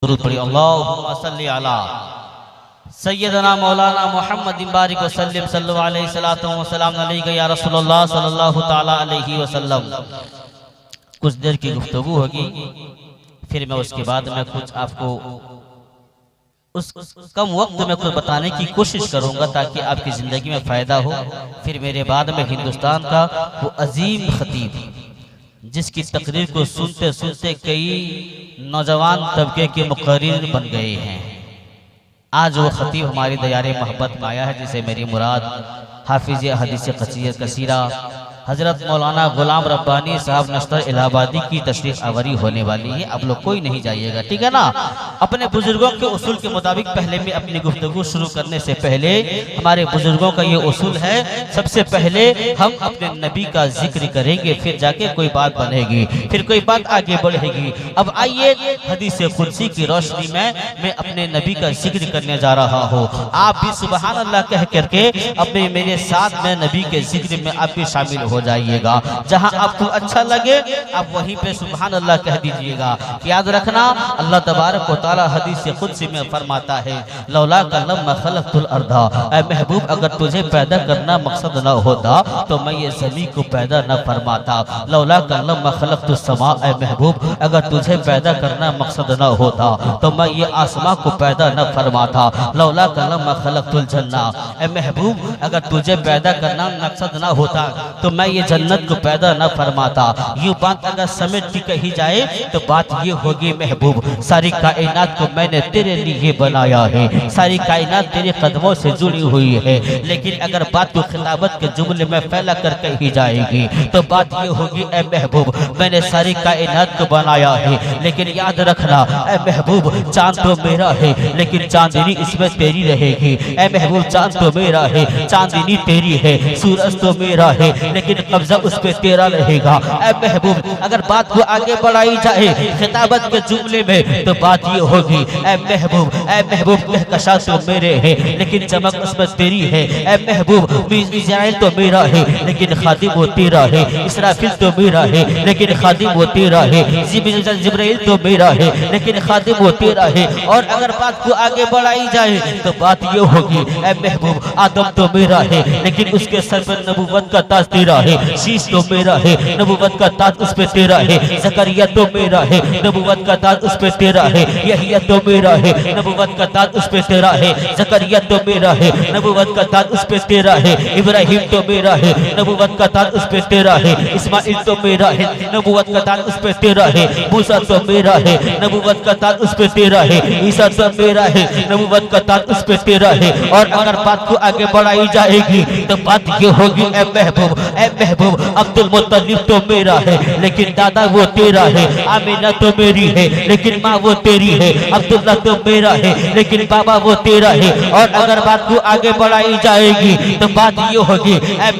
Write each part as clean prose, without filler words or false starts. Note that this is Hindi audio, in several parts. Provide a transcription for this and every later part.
दुरूद पढ़ी। अल्लाहुम्मा सल्ली अला सय्यदना मौलाना मुहम्मद बारिक वसल्लम सल्लल्लाहु अलैहि व सल्लम अलैहि या रसूलुल्लाह सल्लल्लाहु ताला अलैहि वसल्लम। कुछ देर की गुफ्तगू होगी, फिर मैं उसके बाद में कुछ आपको उस कम वक्त में कुछ बताने की कोशिश करूंगा ताकि आपकी ज़िंदगी में फ़ायदा हो। फिर मेरे बाद में हिंदुस्तान का वो अजीम खतीब जिसकी तकरीर को सुनते सुनते कई नौजवान तबके के मुकर्रिर बन गए हैं, आज वो खतीब हमारी दयारे मोहब्बत में आया है, जिसे मेरी मुराद हाफिज हदीस कसीरा हजरत मौलाना गुलाम रब्बानी साहब नस्तर इलाहाबादी की तशरीफ आवरी होने वाली है। आप लोग कोई नहीं जाइएगा, ठीक है ना। अपने बुजुर्गों के उसूल के मुताबिक पहले में अपनी गुफ्तगू शुरू करने से पहले हमारे बुजुर्गों का ये उसूल है, सबसे पहले हम अपने नबी का जिक्र करेंगे, फिर जाके कोई बात बनेगी, फिर कोई बात आगे बढ़ेगी। अब आइए हदीस कुदसी की रोशनी में मैं अपने नबी का जिक्र करने जा रहा हूँ। आप भी सुबहान अल्लाह कह करके अपने मेरे साथ में नबी के जिक्र में आप भी शामिल हो जाइएगा। जहां आपको अच्छा लगे आप वहीं पे सुभान अल्लाह कह दीजिएगा। याद रखना, अल्लाह तबारक व तआला हदीस कुदसी में फरमाता है, लौला कल्लम खलक़तुल अर्दा, ऐ महबूब अगर तुझे पैदा करना मकसद न होता तो मैं ये ज़मीन को पैदा न फरमाता। लौला कल्लम खलक़तुस समा, ऐ महबूब अगर तुझे पैदा करना मकसद न होता तो मैं ये आसमां को पैदा न फरमाता। लौला कल्लम खलक़तुल जन्ना, ऐ महबूब अगर तुझे पैदा करना मकसद न होता तो मैं ये जन्नत को पैदा न फरमाता। यूं बात अगर समेट की कही जाए तो बात ये होगी, महबूब सारी कायनात को मैंने तेरे लिए बनाया है, सारी कायनात तेरे कदमों से जुड़ी हुई है। लेकिन अगर बात को खिताबत के जुमले में फैला कर कही जाएगी तो बात ये होगी, ऐ महबूब मैंने सारी कायनात को बनाया है, लेकिन याद रखना ऐ महबूब चांद तो मेरा है लेकिन चांदनी इसमें तेरी रहेगी। ऐ महबूब चांद तो मेरा है, चांदनी तेरी है, सूरज तो मेरा है लेकिन कब्जा उस पे तेरा रहेगा। ऐ महबूब अगर बात को आगे बढ़ाई जाए खिताबत के जुमले में तो बात ये होगी, ऐ महबूब कहकशा तो मेरे है लेकिन चमक उसमें तेरी है। ऐ महबूब इज़राइल तो मेरा है लेकिन खादिम वो तेरा है, इसराफिल तो मेरा है लेकिन खादिम वो तेरा है, जिब्राइल तो मेरा है लेकिन खादिम वो तेरा है। और अगर बात को आगे बढ़ाई जाए तो बात ये होगी, ऐ महबूब आदम तो मेरा है लेकिन उसके सर पर नबूवत का ताज तेरा है, शीश तो मेरा है नबूवत का ताज उस पे तेरा है, ज़करिया तो मेरा है नबूवत का ताज उस पे तेरा है, यहिया तो मेरा है नबूवत का ताज उस पे तेरा है, ज़करिया तो मेरा है नबूवत का ताज उस पे तेरा है, इब्राहिम तो मेरा है नबूवत का ताज उस पे तेरा है, इस्माइल तो मेरा है नबूवत का ताज उस पे तेरा है, मूसा तो मेरा है नबूवत का ताज उस पे तेरा है, ईसा तो मेरा है नबूवत का ताज उस पे तेरा है। और अगर बात को आगे बढ़ाई जाएगी तो बात ये होगी, ऐ महबूब अब्दुल मुत्तलिब तो मेरा है लेकिन दादा वो तेरा है, आमीना तो मेरी है लेकिन माँ वो तेरी है, अब्दुल्ला तो मेरा है लेकिन बाबा वो तेरा है। और अगर बात को आगे बढ़ाई जाएगी तो बात ये होगी, ऐ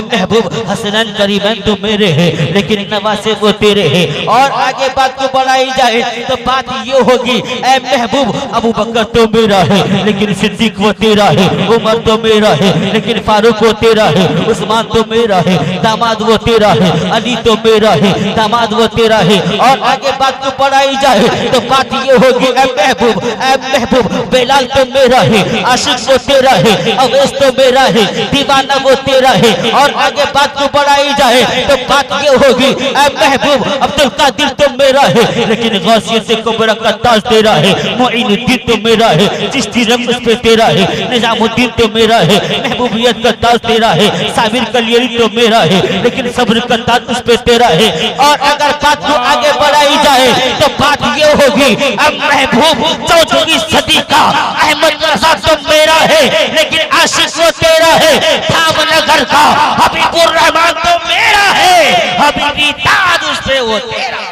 महबूब हसनैन करीमैन तो मेरे है लेकिन नवासे वो तेरे है। और आगे बात को बढ़ाई जाए तो बात ये होगी, ऐ महबूब अबू बकर तो मेरा है लेकिन सिद्दीक वो तेरा है, उमर तो मेरा है लेकिन फारूक वो तेरा है, उस्मान तो मेरा है दामाद वो तेरा है, अली तो मेरा है दामाद वो तेरा है। और आगे बात को बढ़ाई जाए तो बात ये होगी, ऐ महबूब बेलाल तो मेरा है, आशिक वो तेरा है, अवैस तो मेरा है, दीवाना वो तेरा है। और आगे बात को बढ़ाई जाए तो बात ये होगी, ऐ महबूब अब्दुल कादिर तो मेरा है लेकिन गौसियत कुबरा का ताज तेरा है, मुईनुद्दीन तो मेरा है, चिश्ती रंग उस पे तेरा है, निजामुद्दीन तो मेरा है, महबूबियत का ताज तेरा है, साबिर कलियरी तो मेरा है लेकिन सब्र का ताज उस पे तेरा है। और अगर बात को आगे बढ़ाई जाए तो बात ये होगी, अब महबूब 14वीं सदी का अहमद रजा तो मेरा है लेकिन आशिक वो तेरा है, धामनगर का हबीबुर रहमान तो मेरा है, हबीबी ताज उस पे वो तेरा है।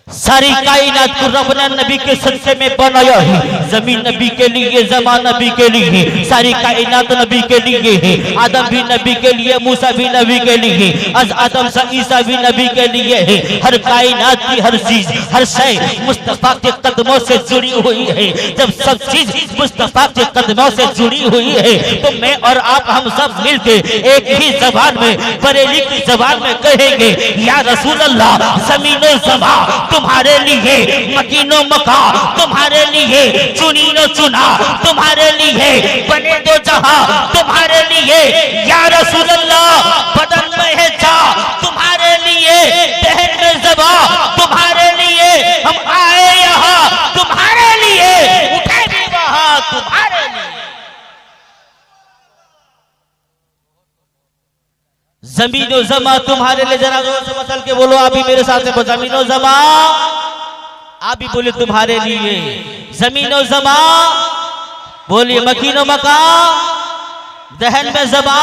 सारी कायनात को रब ने नबी के सदक़े में बनाया है। जमीन नबी के लिए, ज़मान नबी के लिए, सारी कायनात नबी के लिए है। आदम भी नबी के लिए, मूसा भी नबी के लिए, अज आदम से ईसा भी नबी के लिए है। हर कायनात की हर चीज, हर शय मुस्तफा के कदमों से जुड़ी हुई है। जब सब चीज मुस्तफा के कदमों से जुड़ी हुई है तो मैं और आप हम सब मिलके एक ही जबान में, बरेली की जबान में कहेंगे, या रसूल अल्लाह, ज़मीनो ज़मा तुम्हारे लिए, मकीनो मका तुम्हारे लिए, चुनीनो चुना तुम्हारे लिए, बने दो जहां तुम्हारे लिए, या रसूल अल्लाह, बदन में है जा तुम्हारे लिए, बहन में ज़बा तुम्हारे लिए, हम आए यहाँ तुम्हारे लिए, उठे भी वहां तुम्हारे लिए। ज़मीनो ज़मा तुम्हारे लिए, जरा जोर से बदल के बोलो, आप भी मेरे साथ में, ज़मीनो ज़मा, आप भी बोले तुम्हारे लिए, ज़मीनो ज़मा बोलिए, मकीनो मका, दहन में ज़बा,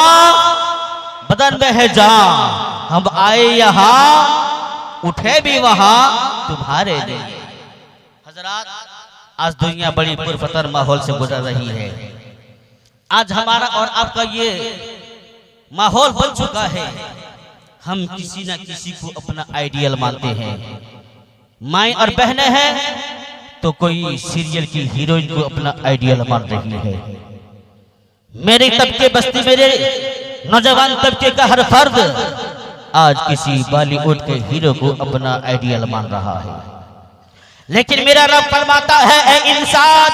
बदन में है जान, हम आए यहाँ उठे भी वहां तुम्हारे लिए। हजरात, आज दुनिया बड़ी पुरफतर माहौल से गुजर रही है। आज हमारा और आपका ये माहौल बन चुका है, हम किसी ना किसी को अपना आइडियल मानते हैं। माएँ और बहनें हैं तो कोई सीरियल की हीरोइन को अपना आइडियल मान रही है। मेरे तबके बस्ती, मेरे नौजवान तबके का हर फर्द आज किसी बॉलीवुड के हीरो को अपना आइडियल मान रहा है। लेकिन मेरा रब फरमाता है, ऐ इंसान,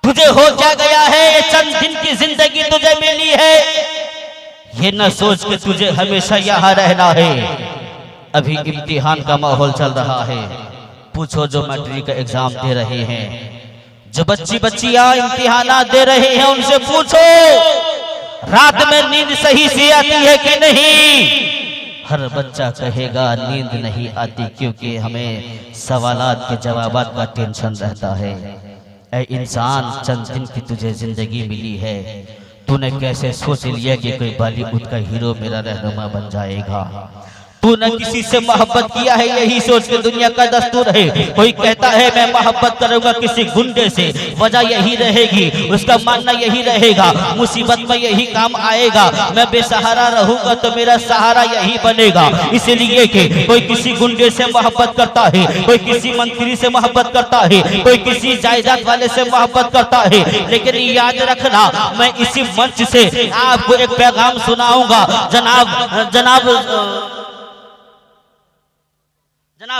तुझे हो क्या गया है, ये चंद दिन की जिंदगी तुझे मिली है, ये न सोच के तुझे हमेशा यहाँ रहना है। अभी इम्तिहान का माहौल चल रहा है। पूछो जो मैट्रिक का एग्जाम दे रहे हैं, जो बच्चियां इम्तिहानात दे रहे हैं, उनसे पूछो रात में नींद सही से आती है कि नहीं। हर बच्चा कहेगा नींद नहीं आती, क्योंकि हमें सवालात के जवाबात का टेंशन रहता है। ऐ इंसान, चंद दिन की तुझे जिंदगी मिली है, तूने कैसे सोच लिया कि कोई बॉलीवुड का हीरो मेरा रहनुमा बन जाएगा। तूने किसी से मोहब्बत किया है, यही सोच के दुनिया का दस्तूर है। कोई कहता है मैं मोहब्बत करूंगा किसी गुंडे से, वजह यही रहेगी, उसका मानना यही रहेगा, मुसीबत में यही काम आएगा, मैं बेसहारा रहूंगा तो मेरा सहारा यही बनेगा। इसलिए कि कोई किसी गुंडे से मोहब्बत करता है, कोई किसी मंत्री से मोहब्बत करता है, कोई किसी जायदाद वाले से मोहब्बत करता है। लेकिन याद रखना, मैं इसी मंच से आपको एक पैगाम सुनाऊंगा। जनाब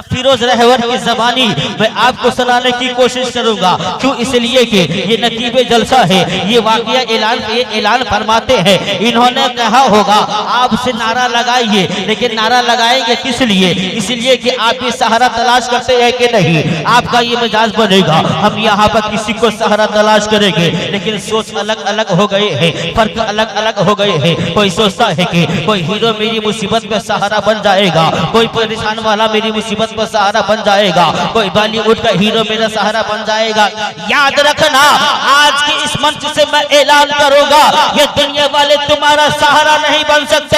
फिरोज रहवर की ज़बानी मैं आपको सुनाने की कोशिश करूंगा। क्यों? इसलिए कि ये नकीबे जलसा है, ये वाकया ऐलान फरमाते हैं। इन्होंने कहा होगा आपसे नारा लगाइए, लेकिन नारा लगाएंगे किस लिए? इसलिए कि आप ये सहारा तलाश करते हैं कि नहीं। आपका ये मिजाज बनेगा, हम यहाँ पर किसी को सहारा तलाश करेंगे, लेकिन सोच अलग अलग हो गए हैं, फर्क अलग अलग हो गए हैं। कोई सोचता है कि कोई हीरो मेरी मुसीबत में सहारा बन जाएगा, कोई परेशान वाला मेरी मुसीबत पर सहारा बन जाएगा, कोई बॉलीवुड का हीरो मेरा सहारा बन जाएगा। याद रखना, आज के इस मंच से मैं ऐलान करूंगा, ये दुनिया वाले तुम्हारा सहारा नहीं बन सकते।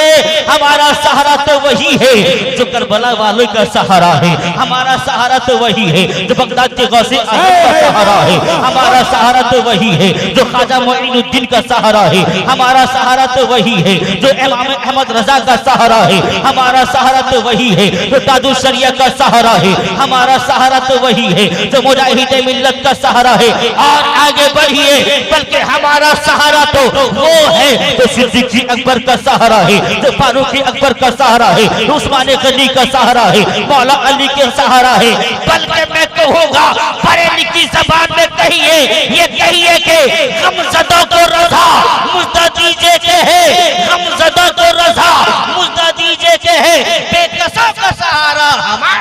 हमारा सहारा तो वही है जो करबला वालों का सहारा है, हमारा सहारा तो वही है जो बगदाद के गौसे आजम का सहारा है, हमारा सहारा तो वही है जो ख्वाजा मोइनुद्दीन का सहारा है, हमारा सहारा तो वही है जो इमाम अहमद रजा का सहारा है, हमारा सहारा तो वही है जो ताजुल शरिया का सहारा है, हमारा सहारा तो वही है जो मुजाहिदे मिल्लत का सहारा है। और आगे बढ़िए, बल्कि हमारा सहारा तो वो है जो सिद्दीक़ अकबर का सहारा है, जो फारूक अकबर का सहारा है, उस्मान गनी का सहारा है, मौला अली के सहारा है। बल्कि मैं कहूँगा, बरेली की ज़बान में कहिए, ये कहिए कि गमज़दा को रज़ा मुज़्दा दीजिए के है, गमज़दा को रज़ा मुज़्दा दीजिए के है, बेकसों का सहारा हमारा।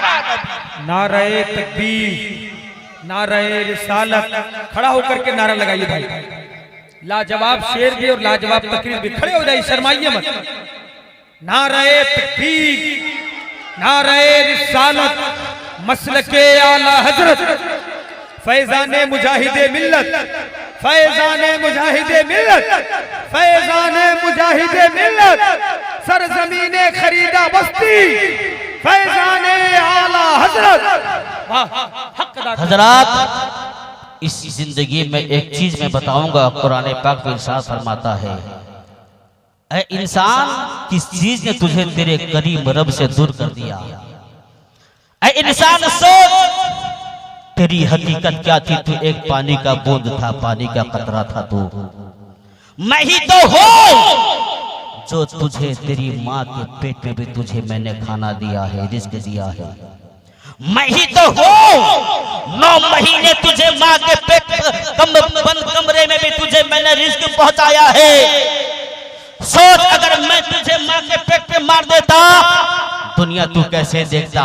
नारे तकबीर, नारे रिसालत, खड़ा होकर के नारा लगाइए भाई। लाजवाब शेर भी और लाजवाब तकरीर भी, खड़े हो जाइए, शर्माइए मत। नारे तकबीर, नारे रिसालत, मसलके आला हजरत, फैजाने मुजाहिदे मिल्लत, फैजाने मुजाहिदे मिल्लत, फैजाने मुजाहिदे मिल्लत, सरजमीने खरीदा बस्ती, फैजाने आला हजरत। वाह हक अदा। हजरात, इस जिंदगी में एक चीज मैं बताऊंगा, कुरान पाक में इरशाद फरमाता है, ऐ इंसान, किस चीज ने तुझे तेरे करीब रब से दूर कर दिया? ऐ इंसान सोच, तेरी हकीकत क्या थी? तू एक पानी का बूंद था, पानी का कतरा था तू। मैं ही तो हूं जो तुझे तेरी माँ के पेट में भी तुझे मैंने खाना दिया है, रिस्क दिया है। मैं ही तो हूं 9 महीने तुझे माँ के पेट बंद कमरे में भी तुझे मैंने रिस्क पहुंचाया है। सोच, अगर मैं तुझे माँ के पेट पे मार देता, दुनिया तू कैसे देखता?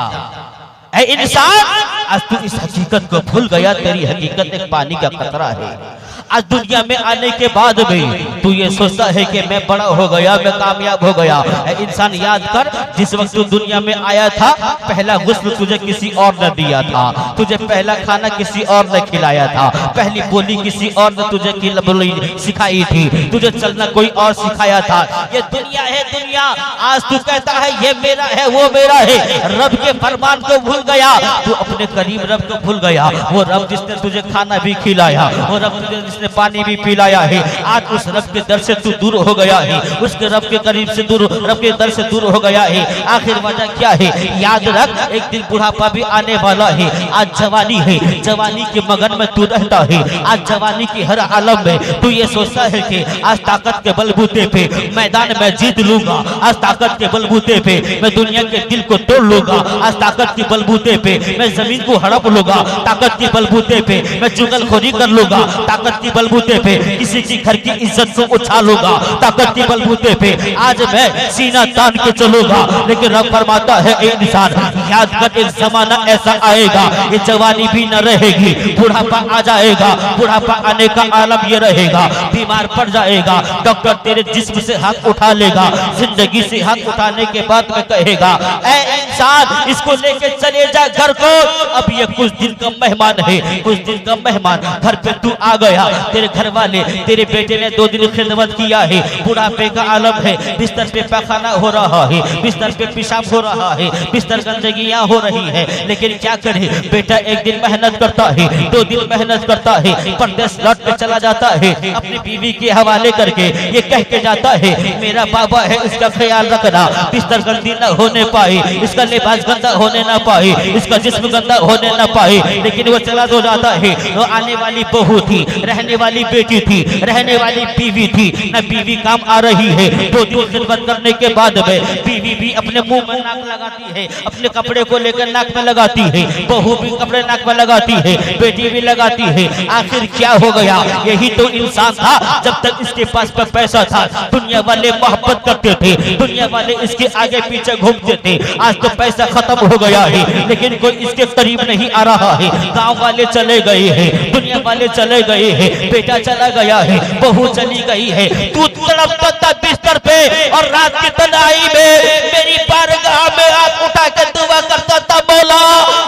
ऐ इंसान, आज तू इस हकीकत को भूल गया, तेरी हकीकत एक पानी का कतरा है। आज दुनिया में आने के बाद भी तू ये सोचता है कि मैं बड़ा हो गया, मैं कामयाब हो गया। ऐ इंसान, याद कर, जिस वक्त तू दुनिया में आया था, पहला गुस्ल तुझे किसी और ने दिया था, तुझे पहला खाना किसी और ने खिलाया था, पहली बोली किसी और ने तुझे सिखाई थी, तुझे चलना कोई और सिखाया था। ये दुनिया है दुनिया। आज तू कहता है ये मेरा है, वो मेरा है। रब के फरमान को भूल गया, तू अपने करीब रब को भूल गया। वो रब जिसने तुझे खाना भी खिलाया, वो रब जिसने पानी भी पिलाया है, आज उस रब के दर से तू दूर हो गया है, उसके रब के करीब से दूर, रब के दर से दूर हो गया है। आखिर वजह क्या है? याद रख, एक दिन बुढ़ापा भी आने वाला है। आज जवानी है, जवानी के मगन में तू रहता है। आज जवानी की हर आलम में तू ये सोचता है कि आज ताकत के बलबूते पे मैदान में जीत लूंगा, आज ताकत के बलबूते पे मैं दुनिया के दिल को तोड़ लूंगा, आज ताकत के बलबूते पे मैं जमीन को हड़प लूंगा, ताकत के बलबूते पे मैं चुगलखोरी कर लूंगा, ताकत के बलबूते पे किसी की घर की इज्जत को उछालूंगा, ताकत के बलबूते पे आज मैं सीना तान के चलूंगा। लेकिन रब फरमाता है, ए इंसान, याद कर, एक जमाना ऐसा आएगा, ये जवानी भी न रहेगी, बुढ़ापा आ जाएगा। बुढ़ापा आने का आलम ये रहेगा, बीमार पड़ जाएगा, डॉक्टर तेरे जिस्म से हाथ उठा लेगा, जिंदगी से हाथ उठाने के बाद में कहेगा, ए इंसान, इसको लेके चले जा घर को, अब ये कुछ दिन का मेहमान है, कुछ दिन का मेहमान। घर पे तू आ गया, तेरे घर वाले, तेरे बेटे ने 2 दिन खिदमत किया है, बुढ़ापे का आलम है, बिस्तर पे पैखाना हो रहा है, बिस्तर पे पेशाब हो रहा है, बिस्तर गंदगियां हो रही है। लेकिन क्या करे बेटा, एक दिन मेहनत करता है, 2 दिन मेहनत करता है, परदेश लौट के चला जाता है, अपनी बीवी के हवाले करके ये कह के जाता है, मेरा बाबा है, इसका ख्याल रखना, बिस्तर गंदी न होने पाए, इसका लिबास गंदा होने ना पाए, इसका जिस्म गंदा होने ना पाए। लेकिन वो चला तो जाता है। वो आने वाली बहू थी, रहने वाली बेटी थी, रहने वाली बीवी थी, न बीवी काम आ रही है। 2 दिन खिदमत करने के बाद में बीवी भी अपने मुंह में नाक लगाती है, अपने कपड़े को लेकर नाक में लगाती है, बहू भी कपड़े नाक में लगाती है, बेटी भी लगाती है। आखिर क्या हो गया? यही तो इंसान था, जब तक इसके पास में पैसा था, दुनिया वाले मोहब्बत करते थे, दुनिया वाले इसके आगे पीछे घूमते थे। आज तो पैसा खत्म हो गया है, लेकिन कोई इसके करीब नहीं आ रहा है। गांव वाले चले गए हैं, दुनिया वाले चले गए हैं, बेटा चला गया है, बहू चली गई है। तू तड़पता था बिस्तर पे और रात की तन्हाई में मेरी बारगाह में हाथ उठा के दुआ करता था, मौला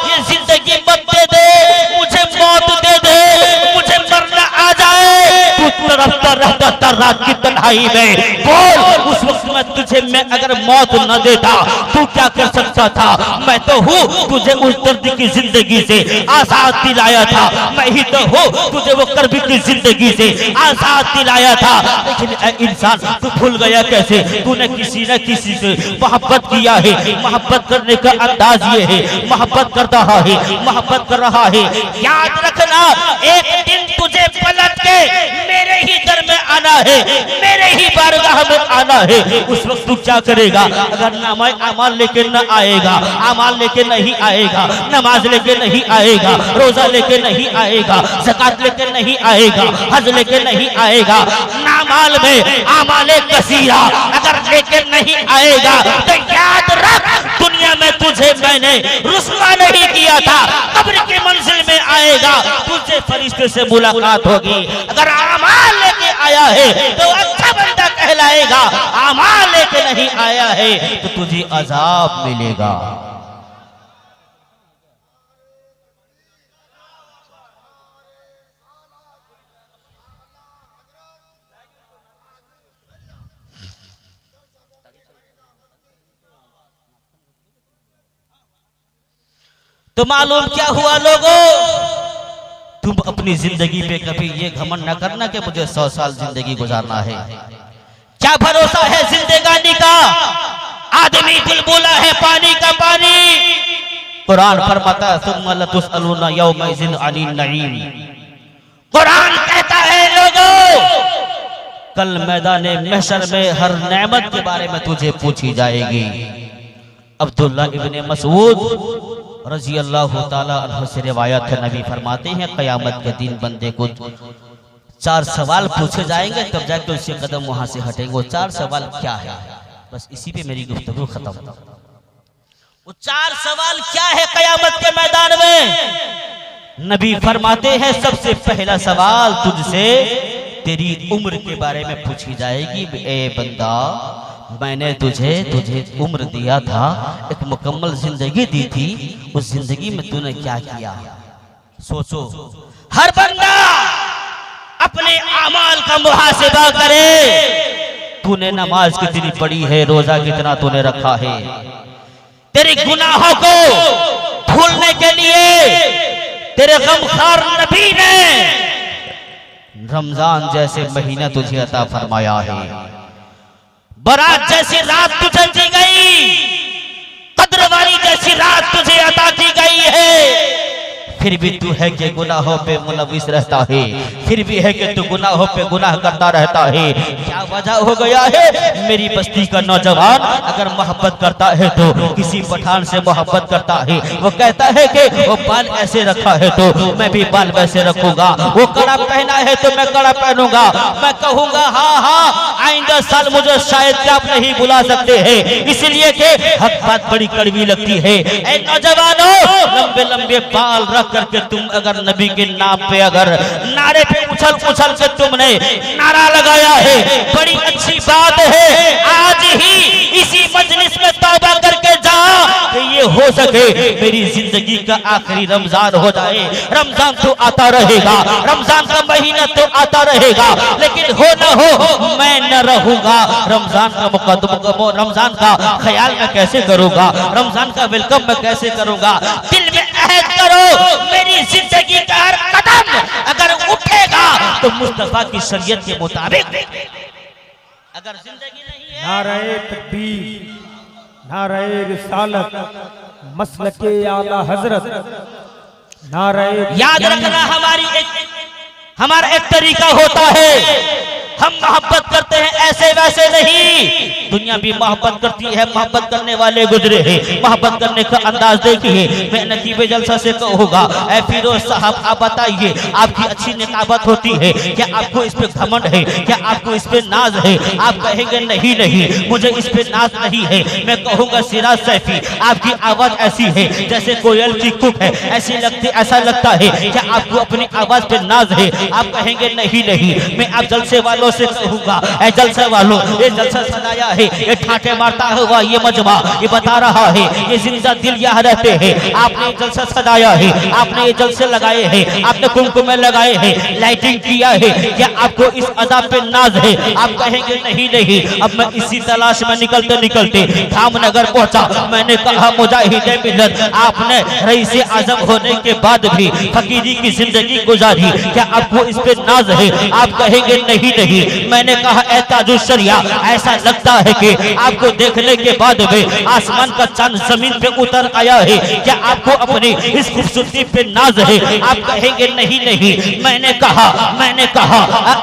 ये जिंदगी मत दे दे, मुझे मौत दे दे, मुझे मरना आ जाए। तू तड़पता रहता था रात की तन्हाई में। बोल, उस वक्त में तुझे मैं अगर मौत न देता तू क्या कर सकता था? मैं तो हूँ तुझे उस दर्द की जिंदगी से आजाद दिलाया था, मैं ही तो हूँ तुझे वो कर्ब की जिंदगी से आजाद दिलाया था। लेकिन इंसान, तू भूल गया कैसे? तूने किसी न किसी से मोहब्बत किया है। मोहब्बत करने का अंदाज ये है, मोहब्बत कर रहा है, मोहब्बत कर रहा है। याद रखना, एक दिन तुझे पलट के मेरे ही दर में आना है, मेरे ही बारगाह में आना है। उस वक्त तू क्या करेगा? अगर नामाए अमाल लेके न आएगा, अमाल लेके नहीं आएगा, नमाज लेके नहीं आएगा, रोजा लेके नहीं आएगा, ज़कात लेके नहीं आएगा, हज लेके नहीं आएगा, नामाल में आमाले कसीरा अगर लेके नहीं आएगा, तो याद रख, दुनिया में तुझे मैंने रुस्वा नहीं किया था, कब्र की मंजिल में आएगा, तुझे फरिश्ते से मुलाकात होगी। अगर आमाल लेके आया है तो अच्छा बंदा कहलाएगा, आमाल लेके नहीं आया है तो तुझे अजाब मिलेगा। तो मालूम क्या हुआ लोगों, तुम अपनी जिंदगी पे कभी ये घमंड न करना कि मुझे 100 साल जिंदगी गुजारना है। क्या भरोसा है जिंदगानी का, आदमी बुलबुला है पानी का पानी। कुरान फरमाता है सुम्मा लतुसअलूना यौमइज़िन अनिन नईम। कुरान कहता है लोगों, कल मैदाने महशर में हर नेमत के बारे में तुझे पूछी जाएगी। अब्दुल्लाह इब्ने मसऊद रजी अल्लाह ताला अन्हु से रिवायत है, नबी फरमाते हैं क़यामत के दिन बंदे को 4 सवाल पूछे जाएंगे, तब जाके उसके कदम वहां से हटेंगे। वो 4 सवाल क्या है, बस इसी पे मेरी गुफ्तगू खत्म। वो 4 सवाल क्या है क़यामत के मैदान में? नबी फरमाते हैं सबसे पहला सवाल तुझसे तेरी उम्र के बारे में पूछी जाएगी। ए बंदा, मैंने तुझे उम्र दिया था, एक मुकम्मल जिंदगी दी थी, उस जिंदगी में तूने क्या किया? सोचो, हर बंदा अपने अमाल का मुहासिबा करे। तूने नमाज कितनी पढ़ी है, रोजा कितना तूने रखा है? तेरे गुनाहों को भूलने के लिए तेरे गमखार नबी ने रमजान जैसे महीना तुझे अता फरमाया है। बारात जैसी रात तुझे दी गई, कद्र वाली जैसी रात तुझे अता की गई है, फिर भी तू है कि गुनाहों पे मुलविस रहता है, फिर भी है कि तू गुनाहों पे गुनाह करता रहता है। क्या वजह हो गया है? मेरी बस्ती का नौजवान अगर मोहब्बत करता है तो किसी पठान से मोहब्बत करता है, वो कहता है कि वो बाल ऐसे रखा है तो मैं भी बाल वैसे रखूंगा, वो कड़ा पहना है तो मैं कड़ा पहनूंगा। मैं कहूंगा हाँ हाँ आइंदा साल मुझे शायद आप नहीं बुला सकते हैं, इसलिए कि हक बात बड़ी कड़वी लगती है। ऐ नौजवानों, लंबे लंबे बाल रख करके तुम अगर नबी के नाम पे अगर नारे पे उछल उछल के तुमने नारा लगाया है, बड़ी अच्छी बात है। आज ही इसी मजलिस में तौबा करके जा कि ये हो सके मेरी जिंदगी का आखिरी रमजान हो जाए। रमजान तो आता रहेगा, रमजान का महीना तो आता रहेगा, लेकिन हो न हो मैं न रहूंगा। रमजान का मुकद्दम, रमजान का ख्याल मैं कैसे करूंगा, रमजान का वेलकम मैं कैसे करूंगा? दिल में अहद करो, मेरी जिंदगी का हर कदम अगर उठेगा तो मुस्तफा की शरीयत के मुताबिक। अगर जिंदगी नहीं है, नारे तकबीर, नारे रिसालत, मसलके आला हजरत, नारे। याद रखना हमारा एक तरीका होता है, हम मोहब्बत करते हैं ऐसे वैसे नहीं। दुनिया भी मोहब्बत करती है, मोहब्बत करने वाले गुजरे हैं, मोहब्बत करने का अंदाज देखिए। मैं नकीब जलसा से कहूँगा, ऐ फिरोज साहब आप बताइए, आपकी अच्छी निकाबत होती है, क्या आपको इस पे घमंड है, क्या आपको इस पे नाज है? आप कहेंगे नहीं नहीं मुझे इस पे नाज नहीं है। मैं कहूँगा सिराज सैफी, आपकी आवाज ऐसी है जैसे कोयल की कुक है, ऐसा लगता है क्या आपको अपनी आवाज पे नाज है? आप कहेंगे नहीं नहीं। मैं आप जलसे वालों से कहूंगा, ऐ जलसे वालों, ये जलसा सजाया है, ये ठाटे मारता हुआ ये मजमा ये बता रहा है ये जिंदा दिल यहाँ रहते हैं। आपने ये जलसा सजाया है, आपने ये जलसे लगाए हैं, आपने कुमकुमे लगाए हैं, लाइटिंग किया है, क्या आपको इस अदा पे नाज है? आप कहेंगे नहीं नहीं। अब मैं इसी तलाश में निकलते निकलते धामनगर पहुंचा। मैंने कहा मुजाहिदे मिल्लत, आपने रईस आजम होने के बाद भी फकीरी की जिंदगी गुजारी, क्या आपको इस पे नाज है? आप कहेंगे नहीं नहीं। मैंने कहा ऐ ताजुल शरिया, ऐसा लगता है कि आपको देखने के बाद में आसमान का चांद जमीन पे उतर आया है, क्या आपको अपनी इस खूबसूरती पे नाज है? आप कहेंगे नहीं नहीं। मैंने कहा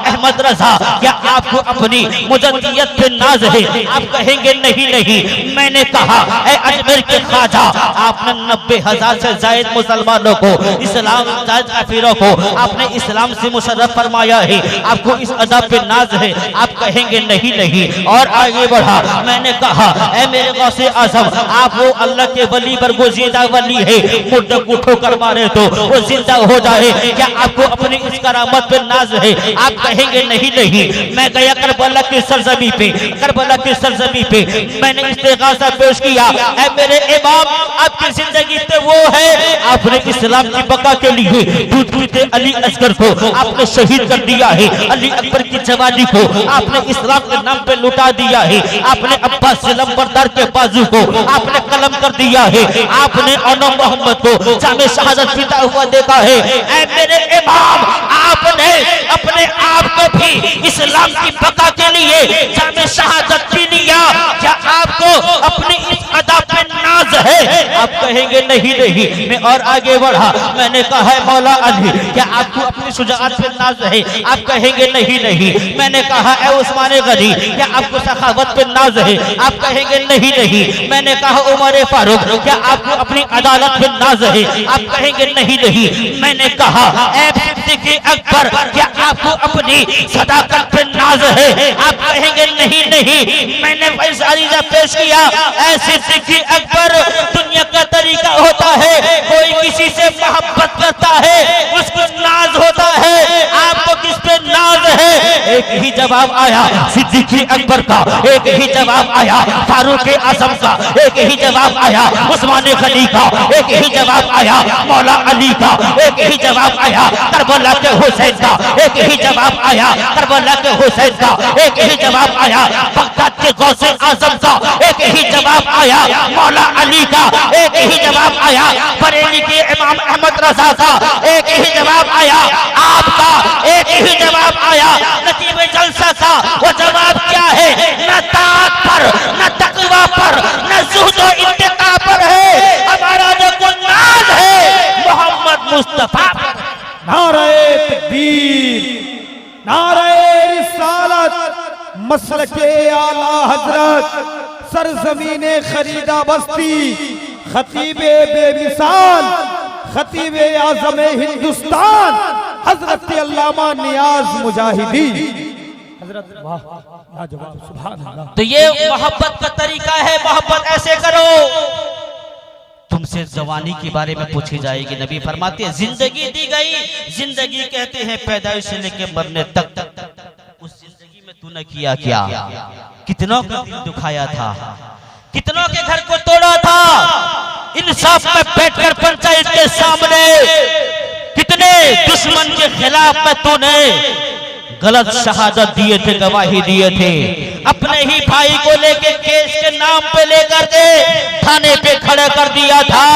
अहमद रजा, क्या आपको अपनी मुजद्दियत पे नाज है? आप कहेंगे नहीं नहीं। मैंने कहा ऐ अजमेर के ख्वाजा, आपने 90,000 से ज्यादा मुसलमानों को, इस्लाम काफिरों को आपने इस्लाम से मुशर्रफ फरमाया है, आपको इस अदा पे नाज है? आप कहेंगे नहीं नहीं। और आगे बढ़ा, मैंने कहा ऐ मेरे गौसे आजम, आप वो अल्लाह के वली पर वो जिंदा वली है, मुर्दे को ठोकर मारे तो वो जिंदा हो जाए, क्या आपको अपनी इस करामत पे नाज है? आप कहेंगे नहीं नहीं। मैं गया करबला की सरजमी पे, करबला की सरजमी पे मैंने इस्तिगासा पेश किया, ऐ मेरे इमाम आपकी जिंदगी पे वो है, आपने इस्लाम की बका के लिए दूते अली असगर को आपने शहीद कर दिया है, अली अकबर की जवानी को आपने इस्लाम के नाम पे लुटा दिया है, आपने अब्बास सिलम बरदार के बाजू को आपने कलम कर दिया है, आपने अनो मोहम्मद को जामे शहादत पीता हुआ देखा है। ऐ मेरे इमाम, आपने अपने आप को भी इस्लाम की बका के लिए जामे शहादत पी लिया, क्या आपको अपनी इस अदा पे नाज है? आप कहेंगे नहीं नहीं। मैं और आगे बढ़ा, मैंने कहा है मौला अली, क्या आपको अपनी शुजाअत पे नाज है? आप कहेंगे नहीं नहीं। मैंने कहा है उस्मान गनी, क्या आपको सखावत पे नाज है? आप कहेंगे नहीं नहीं। मैंने कहा उमर फारूक, क्या आपको अपनी अदालत पे नाज है? आप कहेंगे नहीं नहीं। मैंने कहा ऐ सिद्दीक़ अकबर, क्या आपको अपनी सदाकत पे नाज है? आप कहेंगे नहीं नहीं। मैंने फैसला पेश किया, ऐ सिद्दीक़ अकबर, दुनिया का तरीका होता है, कोई किसी से मोहब्बत करता है उसको नाज होता है, आपको किस पे नाज है? एक ही जवाब आया सिद्दीक़ अकबर का, एक ही जवाब आया फारूक आज़म का, एक ही जवाब आया उस्मान गनी का, एक ही जवाब आया मौला अली का, एक ही जवाब आया करबला के हुसैन का, एक ही जवाब आया करबला के हुसैन का, एक ही जवाब आया बगदाद के गौसे आज़म का, एक ही जवाब आया मौला अली का, एक ही जवाब आया बरेली के इमाम अहमद रजा का, एक ही जवाब आया आपका, एक ही जवाब आया नतीब जलसा का। वो जवाब क्या है? न ताक पर, न तकवा पर, न ज़ुहद और इंतका पर है, हमारा जो नाज है मोहम्मद मुस्तफा पर। नारे तकबीर, नारे रिसालत, मसलके आला हजरत, सरजमीने खरीदा बस्ती, खतीबे बेमिसाल, खतीबे आज़म हिंदुस्तान, हजरत अल्लामा नियाज मुजाहिदी। हजरत वाह लाजवाब, सुभान अल्लाह। तो ये मोहब्बत का तरीका है, मोहब्बत ऐसे करो। तुमसे जवानी के बारे में पूछी जाएगी, नबी फरमाते हैं जिंदगी दी गई, जिंदगी कहते हैं पैदाइश से लेकर मरने तक, उस जिंदगी में तूने किया क्या? कितनों का दिल दुखाया था, कितनों के घर को तोड़ा था, इंसाफ में बैठकर पंचायत के सामने कितने दुश्मन के खिलाफ में तूने गलत शहादत दिए थे, गवाही दिए थे, अपने ही भाई को लेके केस के नाम पे लेकर के थाने पे खड़ा कर दिया था।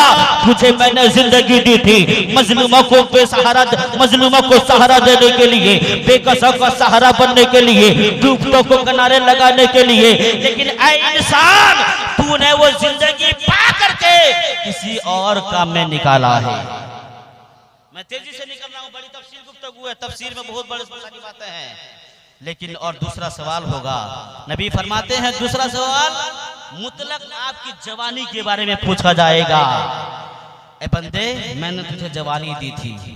तुझे मैंने जिंदगी दी थी मजलूमों को बेसहारा, मजलूमों को सहारा देने के लिए, बेकसों का सहारा बनने के लिए, डूबतों को किनारे लगाने के लिए, लेकिन ऐ इंसान, तूने वो जिंदगी पा करके किसी और काम में निकाला है। मैं तेजी से निकल रहा हूँ, बड़ी तफसीर गुफ्तगू है, तफसीर में बहुत बड़ी सारी बातें हैं, लेकिन और दूसरा सवाल होगा। नबी फरमाते हैं दूसरा सवाल मुतलक आपकी जवानी के बारे में पूछा जाएगा। ए बंदे, मैंने तुझे जवानी दी थी,